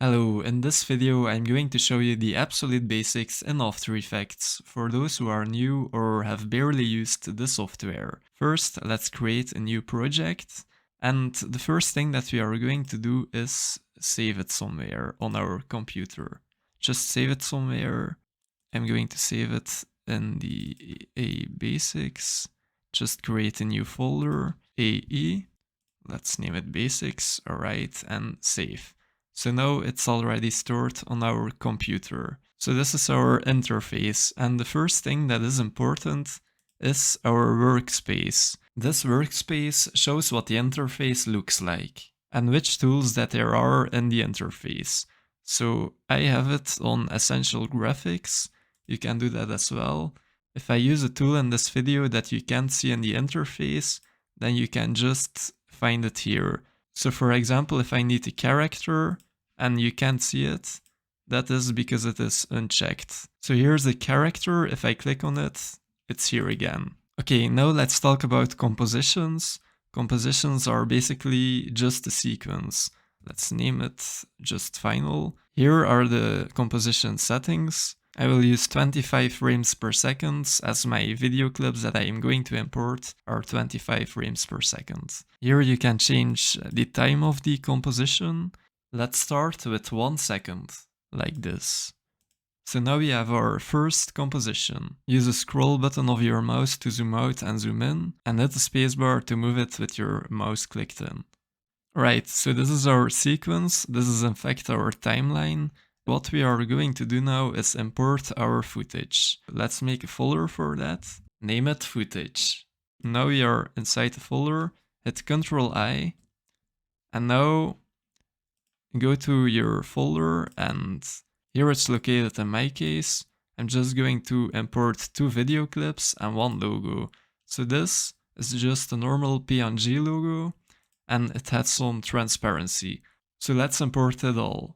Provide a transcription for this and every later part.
Hello, in this video I'm going to show you the absolute basics in After Effects for those who are new or have barely used the software. First, let's create a new project, and the first thing that we are going to do is save it somewhere on our computer. Just save it somewhere. I'm going to save it in the AE Basics. Just create a new folder, AE. Let's name it Basics, alright, and save. So now it's already stored on our computer. So this is our interface, and the first thing that is important is our workspace. This workspace shows what the interface looks like and which tools that there are in the interface. So I have it on Essential Graphics. You can do that as well. If I use a tool in this video that you can't see in the interface, then you can just find it here. So for example, if I need a character and you can't see it, that is because it is unchecked. So here's the character. If I click on it, it's here again. Okay, now let's talk about compositions. Compositions are basically just a sequence. Let's name it just final. Here are the composition settings. I will use 25 frames per second as my video clips that I am going to import are 25 frames per second. Here you can change the time of the composition. Let's start with 1 second, like this. So now we have our first composition. Use the scroll button of your mouse to zoom out and zoom in, and hit the spacebar to move it with your mouse clicked in. Right, so this is our sequence. This is in fact our timeline. What we are going to do now is import our footage. Let's make a folder for that. Name it footage. Now we are inside the folder. Hit Ctrl I. And now go to your folder, and here it's located in my case. I'm just going to import 2 video clips and 1 logo. So this is just a normal PNG logo, and it has some transparency. So let's import it all.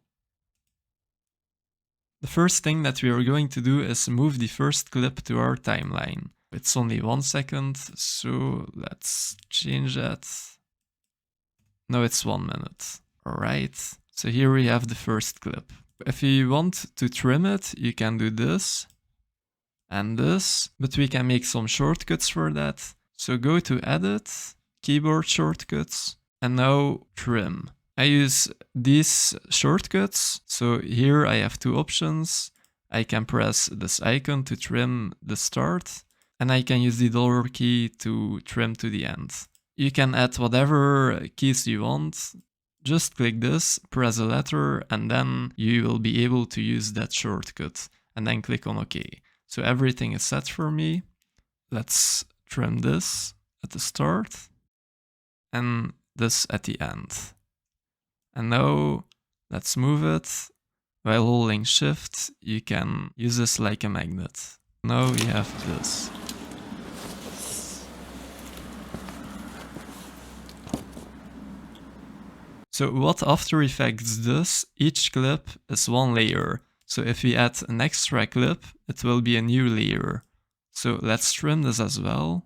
The first thing that we are going to do is move the first clip to our timeline. It's only 1 second, so let's change that. Now it's 1 minute. Alright, so here we have the first clip. If you want to trim it, you can do this and this, but we can make some shortcuts for that. So go to Edit, Keyboard Shortcuts, and now Trim. I use these shortcuts. So here I have 2 options. I can press this icon to trim the start, and I can use the dollar key to trim to the end. You can add whatever keys you want. Just click this, press a letter, and then you will be able to use that shortcut, and then click on OK. So everything is set for me. Let's trim this at the start and this at the end. And now let's move it. While holding Shift, you can use this like a magnet. Now we have this. So what After Effects does, each clip is 1 layer. So if we add an extra clip, it will be a new layer. So let's trim this as well.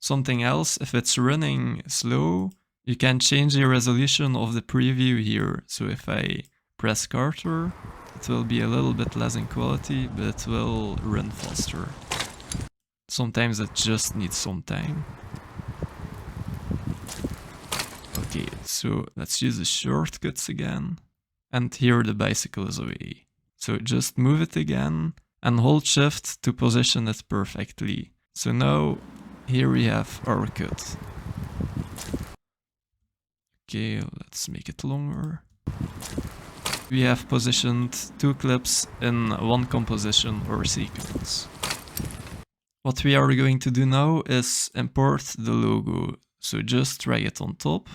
Something else, if it's running slow, you can change the resolution of the preview here. So if I press Carter, it will be a little bit less in quality, but it will run faster. Sometimes it just needs some time. Okay, so let's use the shortcuts again. And here the bicycle is away. So just move it again and hold Shift to position it perfectly. So now here we have our cut. Okay, let's make it longer. We have positioned 2 clips in 1 composition or sequence. What we are going to do now is import the logo. So just drag it on top.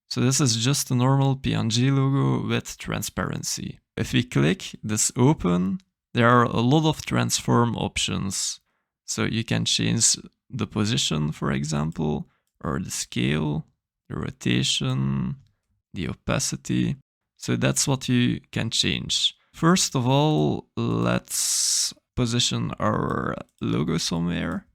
So this is just a normal PNG logo with transparency. If we click this open, there are a lot of transform options. So you can change the position, for example, or the scale, the rotation, the opacity. So that's what you can change. First of all, let's position our logo somewhere.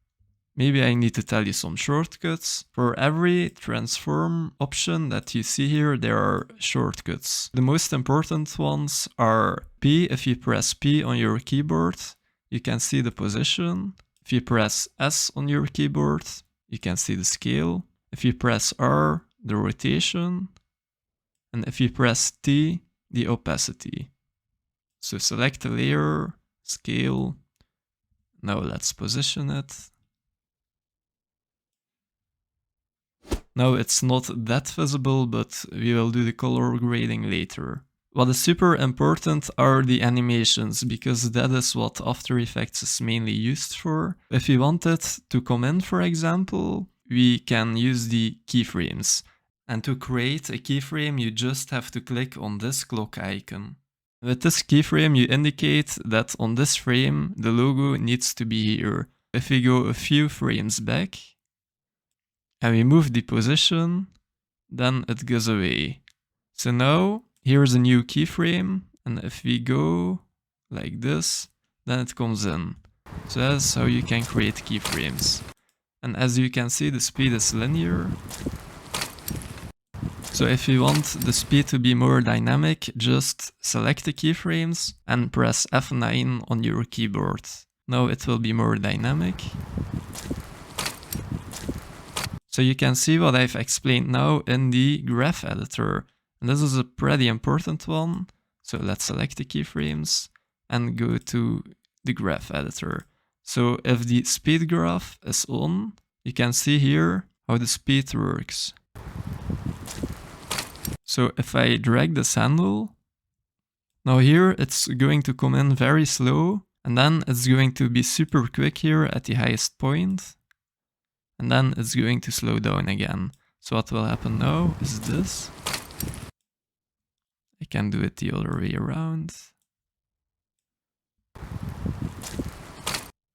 maybe I need to tell you some shortcuts. For every transform option that you see here, there are shortcuts. The most important ones are P. If you press P on your keyboard, you can see the position. If you press S on your keyboard, you can see the scale. If you press R, the rotation. And if you press T, the opacity. So select a layer, scale. Now let's position it. Now it's not that visible, but we will do the color grading later. What is super important are the animations, because that is what After Effects is mainly used for. If we want it to come in, for example, we can use the keyframes. And to create a keyframe, you just have to click on this clock icon. With this keyframe, you indicate that on this frame, the logo needs to be here. If we go a few frames back, and we move the position, then it goes away. So now, here's a new keyframe, and if we go like this, then it comes in. So that's how you can create keyframes. And as you can see, the speed is linear. So if you want the speed to be more dynamic, just select the keyframes and press F9 on your keyboard. Now it will be more dynamic. So you can see what I've explained now in the graph editor. And this is a pretty important one. So let's select the keyframes and go to the graph editor. So if the speed graph is on, you can see here how the speed works. So if I drag this handle, now here it's going to come in very slow, and then it's going to be super quick here at the highest point. And then it's going to slow down again. So what will happen now is this. I can do it the other way around.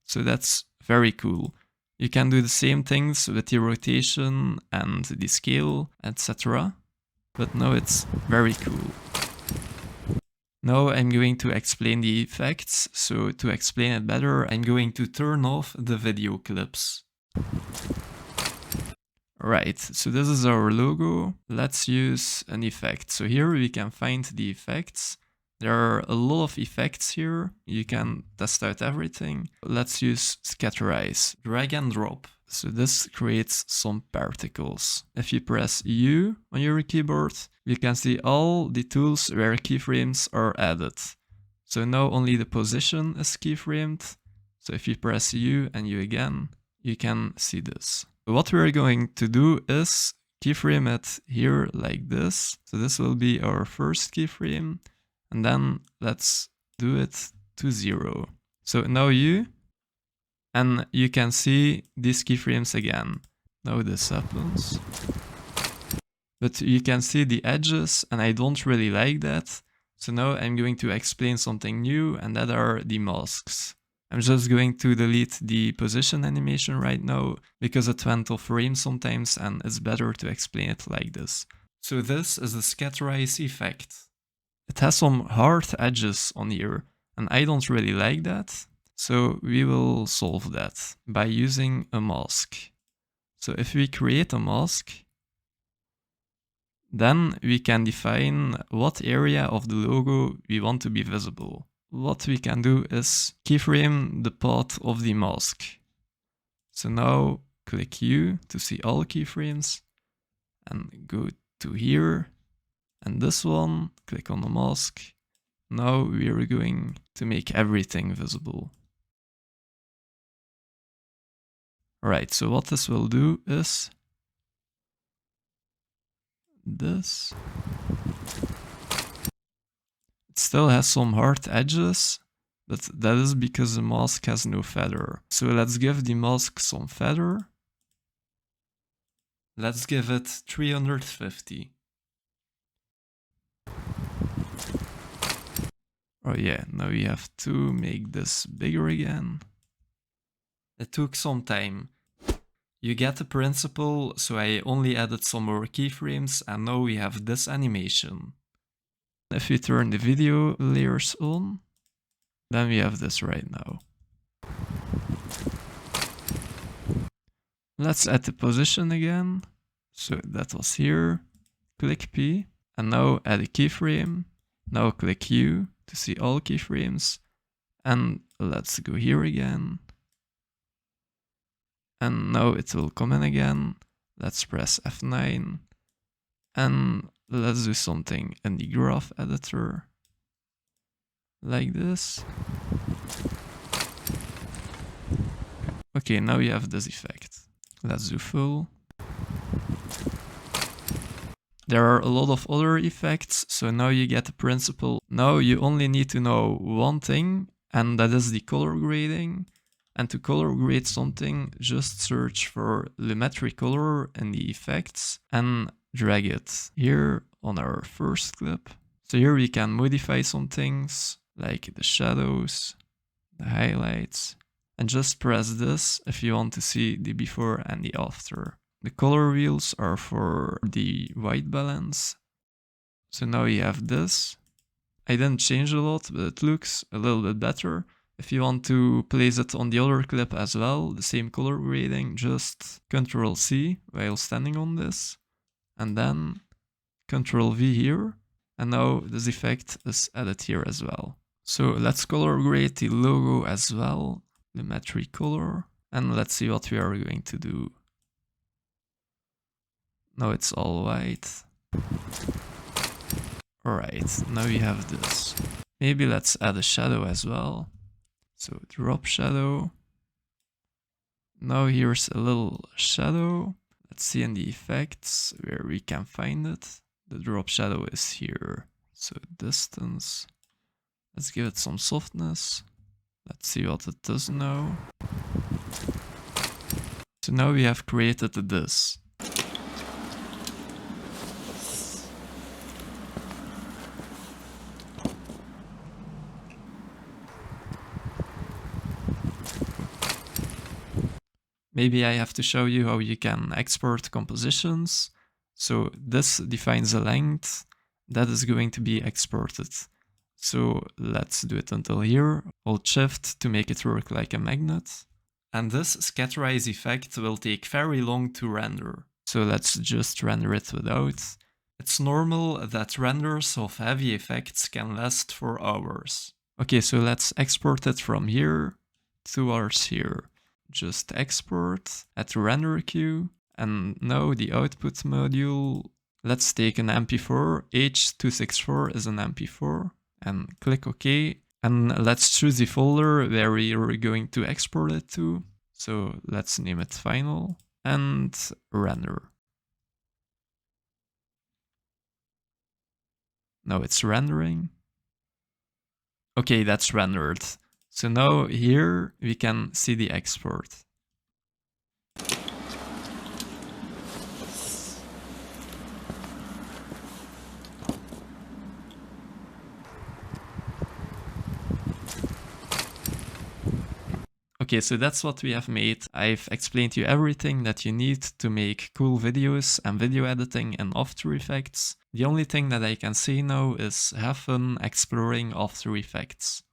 So that's very cool. You can do the same things with the rotation and the scale, etc. But now it's very cool. Now I'm going to explain the effects. So to explain it better, I'm going to turn off the video clips. Right, so this is our logo. Let's use an effect. So here we can find the effects. There are a lot of effects here. You can test out everything. Let's use Scatterize. Drag and drop. So this creates some particles. If you press U on your keyboard, you can see all the tools where keyframes are added. So now only the position is keyframed. So if you press U and U again, you can see this. What we're going to do is keyframe it here like this. So this will be our first keyframe. And then let's do it to 0. So now U, and you can see these keyframes again. Now this happens. But you can see the edges, and I don't really like that. So now I'm going to explain something new, and that are the masks. I'm just going to delete the position animation right now, because it went off frame sometimes, and it's better to explain it like this. So this is the Scatterize effect. It has some hard edges on here, and I don't really like that. So we will solve that by using a mask. So if we create a mask, then we can define what area of the logo we want to be visible. What we can do is keyframe the path of the mask. So now click U to see all keyframes and go to here. And this one, click on the mask. Now we are going to make everything visible. Alright, so what this will do is this. It still has some hard edges, but that is because the mask has no feather. So let's give the mask some feather. Let's give it 350. Oh yeah, now we have to make this bigger again. It took some time. You get the principle, so I only added some more keyframes, and now we have this animation. If we turn the video layers on, then we have this right now. Let's add the position again. So that was here. Click P. And now add a keyframe. Now click U to see all keyframes. And let's go here again. And now it will come in again. Let's press F9. And let's do something in the graph editor. Like this. Okay, now you have this effect. Let's do full. There are a lot of other effects, so now you get the principle. Now you only need to know one thing, and that is the color grading. And to color grade something, just search for Lumetri color in the effects and drag it here on our first clip. So here we can modify some things like the shadows, the highlights, and just press this if you want to see the before and the after. The color wheels are for the white balance. So now you have this. I didn't change a lot, but it looks a little bit better. If you want to place it on the other clip as well, the same color grading, just Ctrl C while standing on this, and then Ctrl V here. And now this effect is added here as well. So let's color grade the logo as well, Lumetri color, and let's see what we are going to do. Now it's all white. Alright, now we have this. Maybe let's add a shadow as well. So drop shadow. Now here's a little shadow. Let's see in the effects where we can find it. The drop shadow is here. So distance. Let's give it some softness. Let's see what it does now. So now we have created this. Maybe I have to show you how you can export compositions. So this defines a length that is going to be exported. So let's do it until here. Hold Shift to make it work like a magnet. And this scatterize effect will take very long to render. So let's just render it without. It's normal that renders of heavy effects can last for hours. Okay, so let's export it from here towards here. Just export at render queue, and now the output module, let's take an MP4, H.264 is an MP4, and click OK, and let's choose the folder where we are going to export it to. So let's name it final, and render. Now it's rendering. Okay, that's rendered. So now here we can see the export. Okay, so that's what we have made. I've explained to you everything that you need to make cool videos and video editing in After Effects. The only thing that I can say now is have fun exploring After Effects.